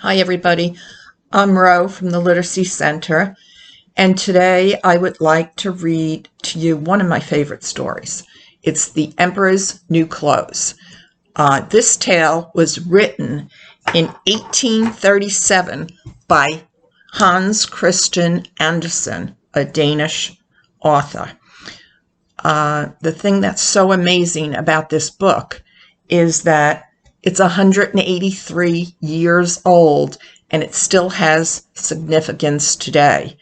Hi, everybody. I'm Ro from the Literacy Center, and today I would like to read to you one of my favorite stories. It's The Emperor's New Clothes. This tale was written in 1837 by Hans Christen Anderson, a Danish author. The thing that's so amazing about this book is that it's 183 years old, and it still has significance today.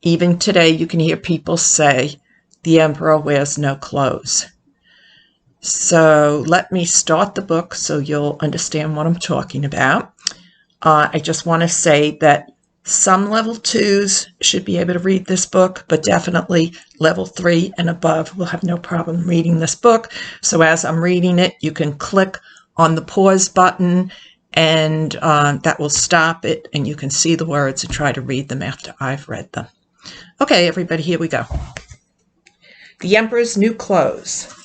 Even today, you can hear people say, the emperor wears no clothes. So let me start the book so you'll understand what I'm talking about. I just want to say that some level 2s should be able to read this book, but definitely level 3 and above will have no problem reading this book. So as I'm reading it, you can click on the pause button, and that will stop it, and you can see the words and try to read them after I've read them. Okay, everybody, here we go. The Emperor's New Clothes.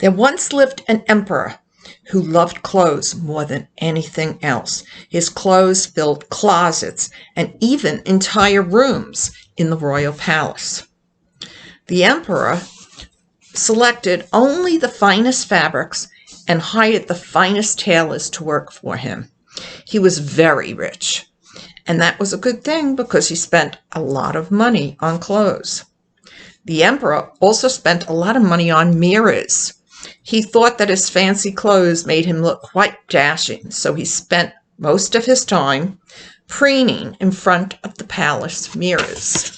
There once lived an emperor who loved clothes more than anything else. His clothes filled closets and even entire rooms in the royal palace. The emperor selected only the finest fabrics and hired the finest tailors to work for him. He was very rich, and that was a good thing because he spent a lot of money on clothes. The emperor also spent a lot of money on mirrors. He thought that his fancy clothes made him look quite dashing, so he spent most of his time preening in front of the palace mirrors.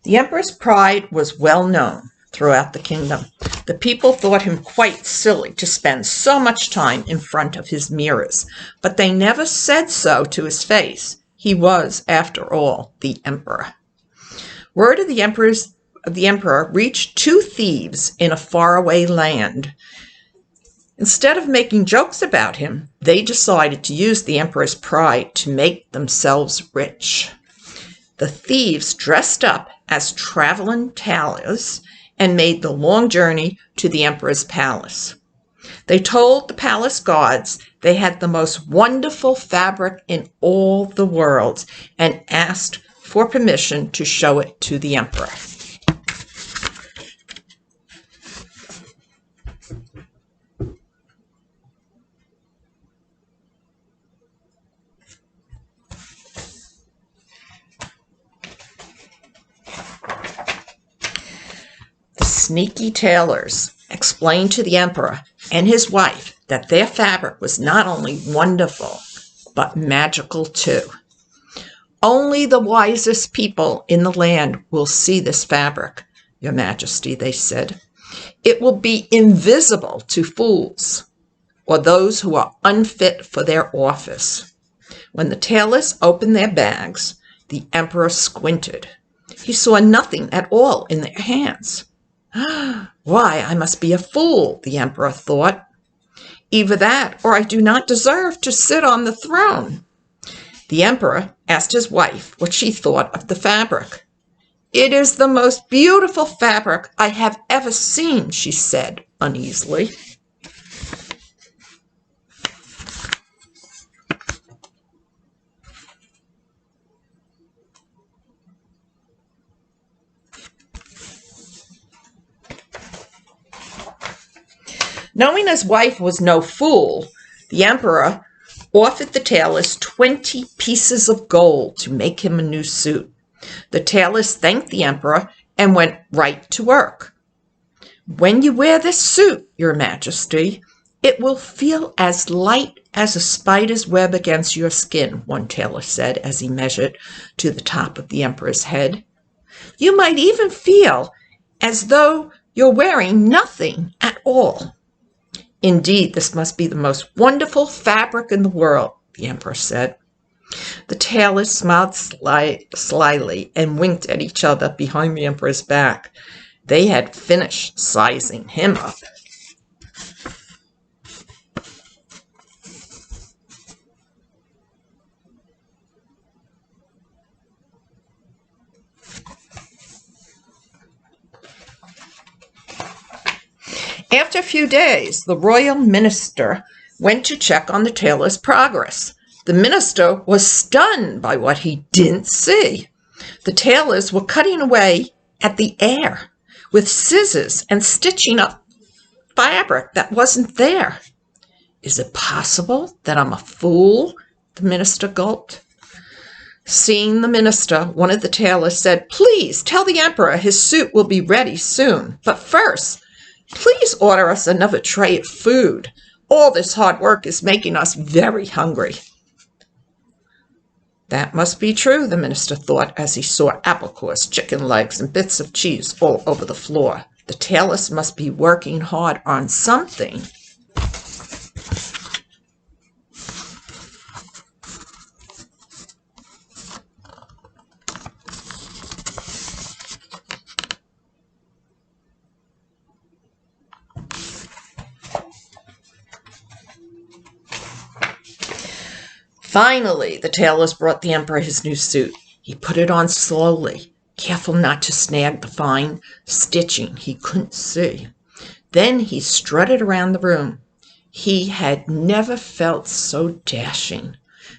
The emperor's pride was well known throughout the kingdom. The people thought him quite silly to spend so much time in front of his mirrors, but they never said so to his face. He was, after all, the emperor. Word of the emperor reached 2 thieves in a faraway land. Instead of making jokes about him, they decided to use the emperor's pride to make themselves rich. The thieves dressed up as traveling tailors and made the long journey to the emperor's palace. They told the palace guards they had the most wonderful fabric in all the world and asked for permission to show it to the emperor. The sneaky tailors explained to the emperor and his wife that their fabric was not only wonderful, but magical too. Only the wisest people in the land will see this fabric, Your Majesty, they said. It will be invisible to fools or those who are unfit for their office. When the tailors opened their bags, the emperor squinted. He saw nothing at all in their hands. Why, I must be a fool, the emperor thought. Either that, or I do not deserve to sit on the throne. The emperor asked his wife what she thought of the fabric. It is the most beautiful fabric I have ever seen, she said uneasily. Knowing his wife was no fool, the emperor offered the tailors 20 pieces of gold to make him a new suit. The tailors thanked the emperor and went right to work. When you wear this suit, Your Majesty, it will feel as light as a spider's web against your skin, one tailor said as he measured to the top of the emperor's head. You might even feel as though you're wearing nothing at all. Indeed, this must be the most wonderful fabric in the world, the emperor said. The tailors smiled slyly and winked at each other behind the emperor's back. They had finished sizing him up. After a few days, the royal minister went to check on the tailor's progress. The minister was stunned by what he didn't see. The tailors were cutting away at the air with scissors and stitching up fabric that wasn't there. Is it possible that I'm a fool? The minister gulped. Seeing the minister, one of the tailors said, "Please tell the emperor his suit will be ready soon. But first, please order us another tray of food. All this hard work is making us very hungry." That must be true, the minister thought as he saw apple cores, chicken legs, and bits of cheese all over the floor. The tailors must be working hard on something. Finally, the tailors brought the emperor his new suit. He put it on slowly, careful not to snag the fine stitching he couldn't see. Then he strutted around the room. He had never felt so dashing.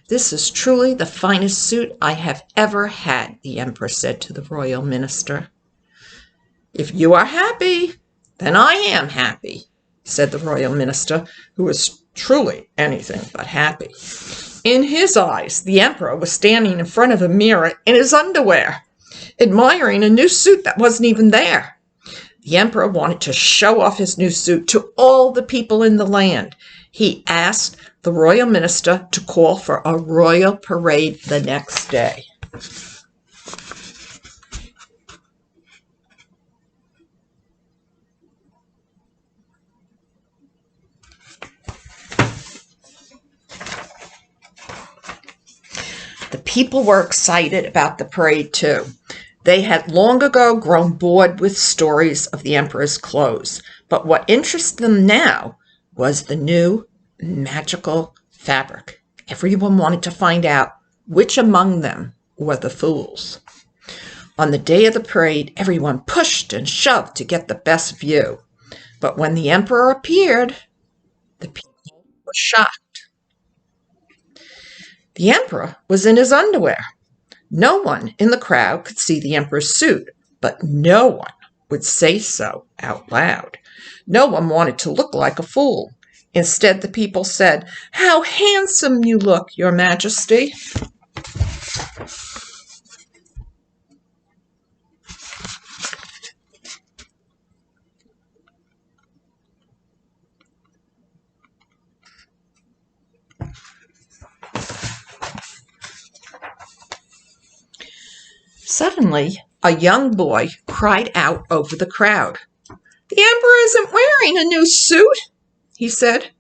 "This is truly the finest suit I have ever had," the emperor said to the royal minister. "If you are happy, then I am happy," said the royal minister, who was truly anything but happy. In his eyes, the emperor was standing in front of a mirror in his underwear, admiring a new suit that wasn't even there. The emperor wanted to show off his new suit to all the people in the land. He asked the royal minister to call for a royal parade the next day. The people were excited about the parade too. They had long ago grown bored with stories of the emperor's clothes, but what interested them now was the new magical fabric. Everyone wanted to find out which among them were the fools. On the day of the parade, everyone pushed and shoved to get the best view. But when the emperor appeared, the people were shocked. The emperor was in his underwear. No one in the crowd could see the emperor's suit, but no one would say so out loud. No one wanted to look like a fool. Instead, the people said, "How handsome you look, Your Majesty." Suddenly, a young boy cried out over the crowd. "The emperor isn't wearing a new suit," he said.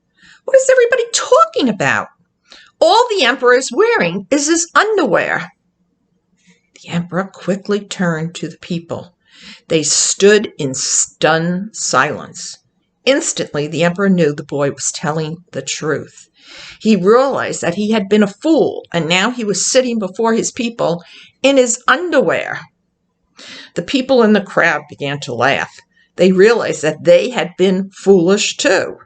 "What is everybody talking about? All the emperor is wearing is his underwear." The emperor quickly turned to the people. They stood in stunned silence. Instantly, the emperor knew the boy was telling the truth. He realized that he had been a fool, and now he was sitting before his people in his underwear. The people in the crowd began to laugh. They realized that they had been foolish too.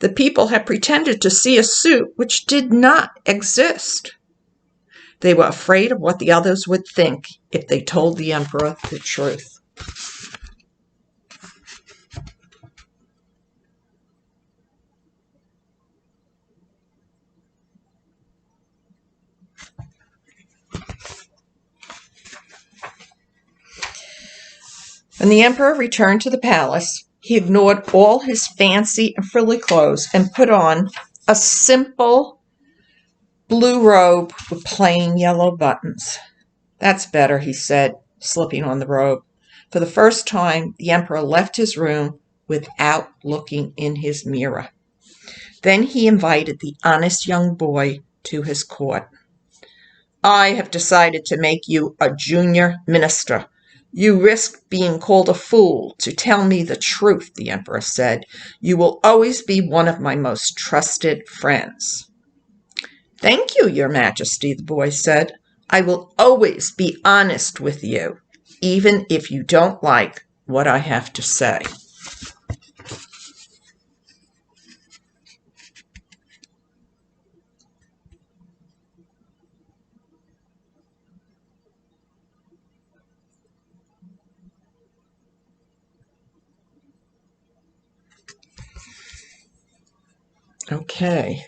The people had pretended to see a suit which did not exist. They were afraid of what the others would think if they told the emperor the truth. When the emperor returned to the palace, he ignored all his fancy and frilly clothes and put on a simple blue robe with plain yellow buttons. "That's better," he said, slipping on the robe. For the first time, the emperor left his room without looking in his mirror. Then he invited the honest young boy to his court. I have decided to make you a junior minister. You risk being called a fool to tell me the truth, the emperor said. You will always be one of my most trusted friends. Thank you, your majesty, the boy said. I will always be honest with you, even if you don't like what I have to say. Okay.